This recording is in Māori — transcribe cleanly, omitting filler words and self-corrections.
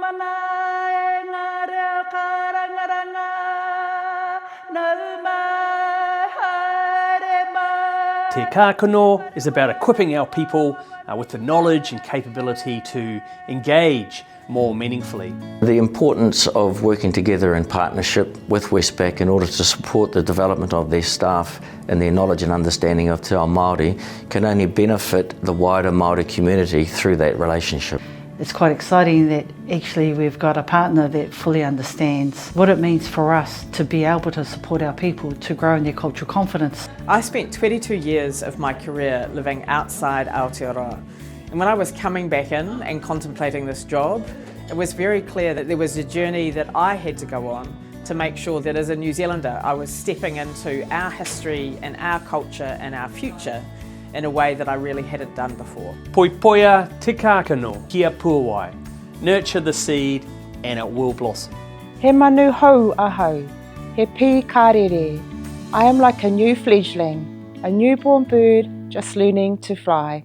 Te Kākano is about equipping our people with the knowledge and capability to engage more meaningfully. The importance of working together in partnership with Westpac in order to support the development of their staff and their knowledge and understanding of Te Ao Māori can only benefit the wider Māori community through that relationship. It's quite exciting that actually we've got a partner that fully understands what it means for us to be able to support our people to grow in their cultural confidence. I spent 22 years of my career living outside Aotearoa. And when I was coming back in and contemplating this job, it was very clear that there was a journey that I had to go on to make sure that as a New Zealander I was stepping into our history and our culture and our future in a way that I really hadn't done before. Poipoia te Kākano, kia puawai. Nurture the seed and it will blossom. He manu hou ahau, he pi karere. I am like a new fledgling, a newborn bird just learning to fly.